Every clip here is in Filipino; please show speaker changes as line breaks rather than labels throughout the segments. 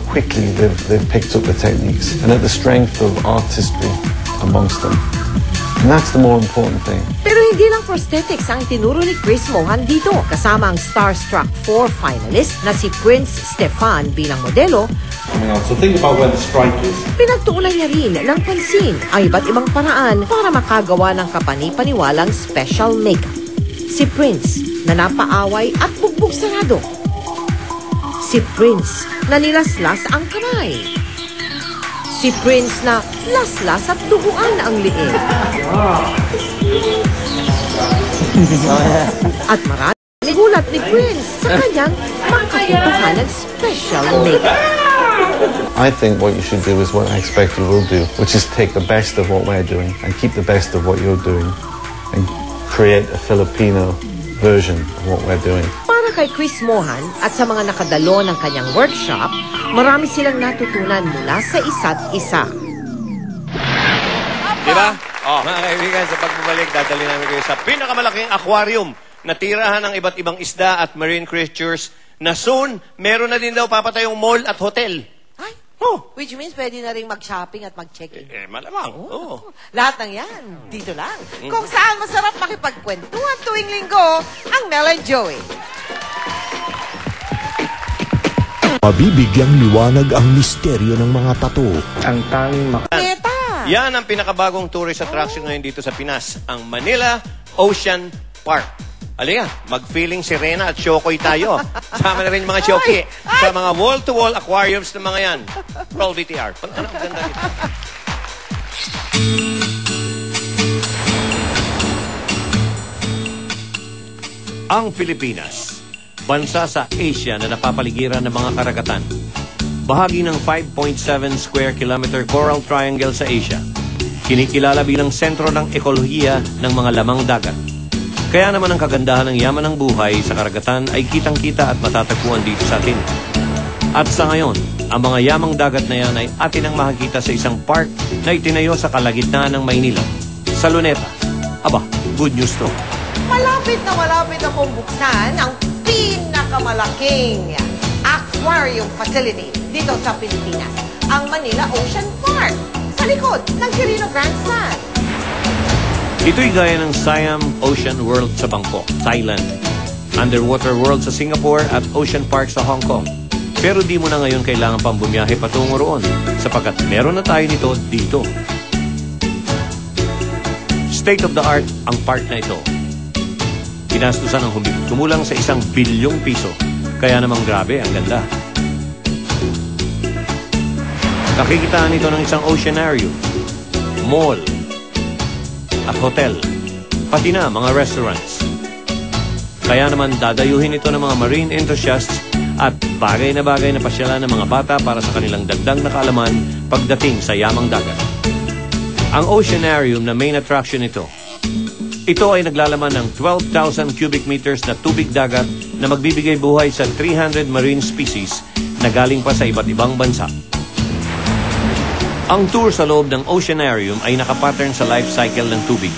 quickly they've picked up the techniques and at the strength of artistry amongst them. And that's the more important thing.
Pero hindi lang prosthetics ang itinuro ni Chris Mohan dito. Kasama ang Starstruck 4 finalist na si Prince Stefan bilang modelo.
So think about where the strike is.
Pinagtuunan niya rin ng pansin ang iba't ibang paraan para makagawa ng kapani-paniwalang special makeup. Si Prince na napaaway at bugbog sarado. Si Prince na nilaslas ang kamay. Si Prince na laslas at duguan ang liig. At marami gulat ni Prince sa kanyang makatutuhan ng special makeup.
I think what you should do is what I expect you will do, which is take the best of what we're doing and keep the best of what you're doing and create a Filipino version of what we're doing.
Para kay Chris Mohan at sa mga nakadalo ng kanyang workshop, marami silang natutunan mula sa isa't isa.
Diba? Mga kaibigan, sa pagbabalik, dadali namin kayo sa pinakamalaking aquarium na tirahan ng iba't ibang isda at marine creatures na soon, meron na din daw papatayong mall at hotel.
Ay,
Oh.
which means pwede na rin mag-shopping at mag-check-in.
Malamang. Oh.
Lahat ng yan, dito lang. Kung saan masarap makipagkwentuhan tuwing linggo, ang Mel and Joey.
Mabibigyang liwanag ang misteryo ng mga tato.
Ang tanging
Neta!
Yan ang pinakabagong tourist attraction ngayon dito sa Pinas, ang Manila Ocean Park. Halika, mag-feeling sirena at Chokoy tayo. Sama na rin mga Choki sa mga wall-to-wall aquariums ng mga yan. Roll VTR. Ano, ganda dito. Ang Pilipinas, bansa sa Asia na napapaligiran ng mga karagatan. Bahagi ng 5.7 square kilometer coral triangle sa Asia. Kinikilala bilang sentro ng ekolohiya ng mga lamang dagat. Kaya naman ang kagandahan ng yaman ng buhay sa karagatan ay kitang-kita at matatagpuan dito sa atin. At sa ngayon, ang mga yamang dagat na yan ay atin ang makikita sa isang park na itinayo sa kalagitnaan ng Maynila, sa Luneta. Aba, good news to.
Malapit akong buksan ang pinakamalaking aquarium facility dito sa Pilipinas, ang Manila Ocean Park, sa likod ng Quirino Grandstand.
Ito'y gaya ng Siam Ocean World sa Bangkok, Thailand, Underwater World sa Singapore at Ocean Park sa Hong Kong. Pero di mo na ngayon kailangan pang bumiyahe patungo roon sapagkat meron na tayo nito dito. State of the art ang park na ito. Ginastusan ng kumulang sa 1 bilyong piso. Kaya namang grabe, ang ganda. Nakikitaan ito ng isang oceanarium, mall, at hotel, pati na mga restaurants. Kaya naman dadayuhin ito ng mga marine enthusiasts at bagay na pasyalan ng mga bata para sa kanilang dagdag na kaalaman pagdating sa yamang dagat. Ang oceanarium na main attraction nito, ito ay naglalaman ng 12,000 cubic meters na tubig dagat na magbibigay buhay sa 300 marine species na galing pa sa iba't ibang bansa. Ang tour sa loob ng oceanarium ay nakapattern sa life cycle ng tubig.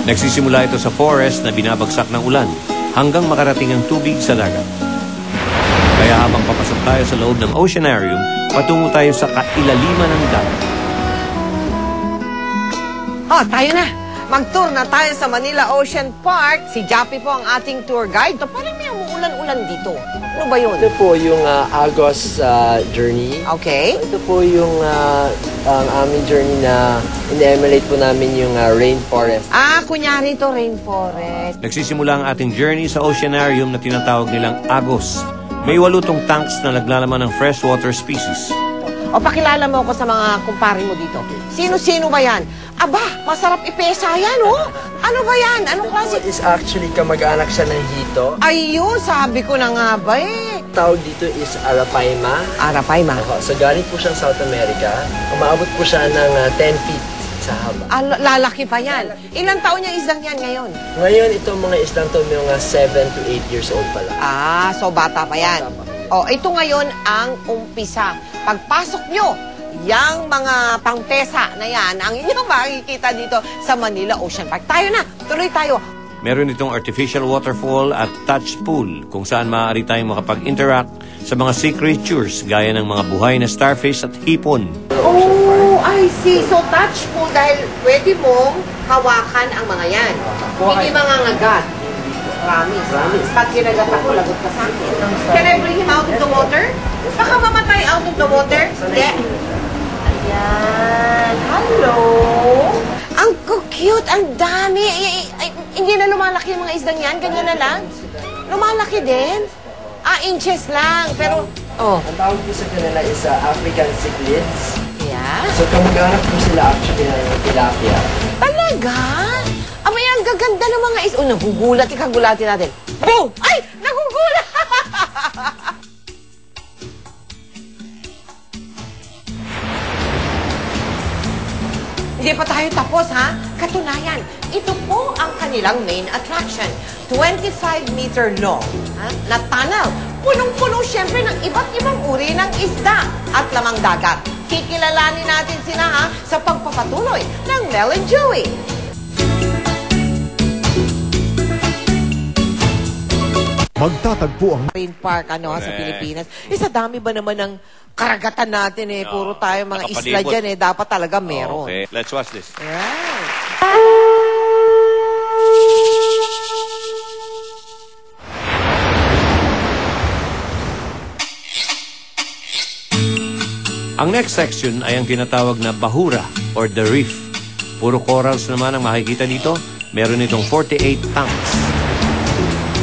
Nagsisimula ito sa forest na binabagsak ng ulan hanggang makarating ang tubig sa dagat. Kaya habang papasok tayo sa loob ng oceanarium, patungo tayo sa kailaliman ng dagat.
Tayo na! Mag-tour na tayo sa Manila Ocean Park. Si Jappy po ang ating tour guide. Parang may umuulan-ulan dito. Ano ba yun?
Ito po yung Agos journey.
Okay.
Ito po yung ang aming journey na in-emulate po namin yung rainforest.
Kunyari ito, rainforest.
Nagsisimula ang ating journey sa oceanarium na tinatawag nilang Agos. May 8 tanks na naglalaman ng freshwater species.
Pakilala mo ako sa mga kumpare mo dito. Sino-sino ba yan? Aba, masarap ipesa yan, oh. Ano ba yan? Anong klase?
Ito is actually kamag-anak siya ng hito.
Ayun, sabi ko na nga ba eh.
Tawag dito is Arapaima.
Arapaima.
So galing po siyang South America. Umaabot po siya ng 10 feet sa haba.
Lalaki pa yan. Ilang taon yung isdang yan ngayon?
Ngayon, itong mga isdang to mga 7 to 8 years old pala.
So bata pa yan. Ito ngayon ang umpisa. Pagpasok nyo, yang mga pangpesa na yan, ang inyong makikita dito sa Manila Ocean Park. Tayo na, tuloy tayo.
Meron itong artificial waterfall at touch pool kung saan maaari tayong makapag-interact sa mga sea creatures gaya ng mga buhay na starfish at hipon.
Oh, I see. So touch po dahil pwede mong hawakan ang mga yan. Hindi mga ngagat. Promise. Pag kinagat ako, lagot ka sa akin. Can I bring him out of the water? Baka mamatay out of the water? Hindi. Ayan. Hello. Ang cute, ang dami. Hindi na lumalaki yung mga isdang yan? Ganyan na lang? Lumalaki din? Inches lang. Pero,
Ang tawag po sa kanila is African cichlids.
yeah.
So kamag-anak po sila actually ng tilapia.
Talaga? Amay, ang gaganda ng mga nagugulat. Ikagulatin natin. Boom! Ay! Nagugulat! Hindi pa tayo tapos, ha? Katunayan, ito po ang kanilang main attraction. 25-meter long na tunnel. Punong-puno siyempre ng iba't ibang uri ng isda at lamang dagat. Kikilalanin natin sila, ha, sa pagpapatuloy ng Mel and Joey.
Magtatagpo ang
Marine Park sa Pilipinas. Sa dami ba naman ng karagatan natin puro tayo mga isla
nakapalibot.
dyan dapat talaga meron.
Okay, let's watch this.
Right.
Ang next section ay ang tinatawag na bahura or the reef. Puro corals naman ang makikita dito. Meron itong 48 tanks.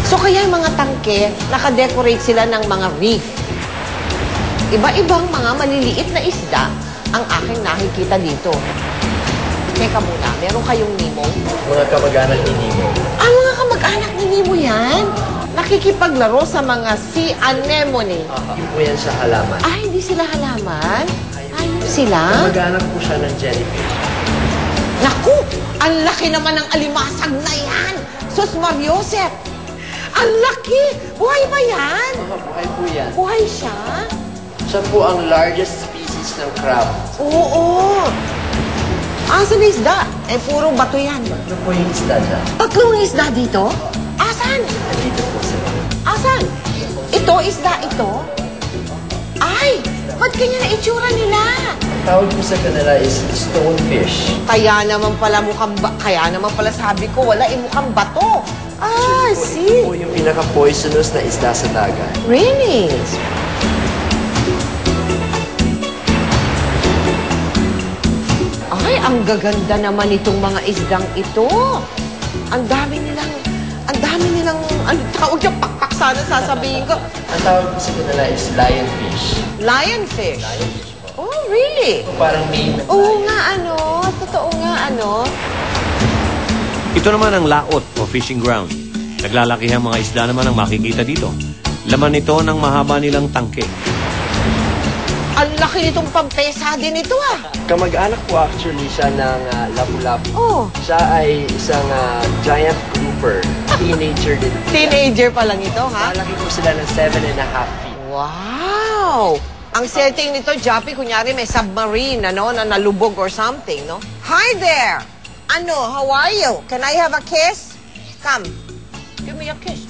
So kaya yung mga tangke, nakadecorate sila ng mga reef. Iba-ibang mga maliliit na isda ang aking nakikita dito. Teka muna, meron kayong Nemo?
Mga kamag-anak ni Nemo.
Mga kamag-anak ni Nemo yan? Nakikipaglaro sa mga sea anemone.
Hindi po yan sa halaman.
Hindi sila halaman? Ayun sila?
Kamag-anak po siya ng jellyfish.
Naku! Ang laki naman ng alimasag na yan! Sus Mariosep! Ang laki! Buhay ba yan?
Buhay po yan.
Buhay siya?
Siya po ang largest species ng crab.
Oo! Asan na isda? Puro bato yan.
Ano po yung isda dyan?
Tatlong isda dito? Asan?
Nandito po sila.
Asan? Ito, isda ito? Ay! Ba't ganyan na itsura nila?
Ang tawag po sa kanila is stonefish.
Kaya naman pala sabi ko, wala mukhang bato.
Ito
See?
po yung pinaka-poisonous na isda sa dagat.
Really? Ay, ang gaganda naman itong mga isdang ito. Ang dami nilang, ano tawag yung pakpak sana sasabihin ko.
Ang tawag po sa kanila is lionfish.
Lionfish. Oh, really?
Parang meme.
Oo nga, totoo nga,
Ito naman ang laot o fishing ground. Naglalaki ang mga isda naman ang makikita dito. Laman ito ng mahaba nilang tangke.
Ang laki nitong pampesa din ito,
Kamag-anak po actually siya ng lapu-lapu.
Oh,
Siya ay isang giant grouper. Teenager din.
teenager pa lang ito, ha?
Malaki po sila ng 7.5 feet.
Wow! Ang setting nito, Jappy, kunyari may submarine, na nalubog or something, no? Hi there! How are you? Can I have a kiss? Come. Give me a kiss.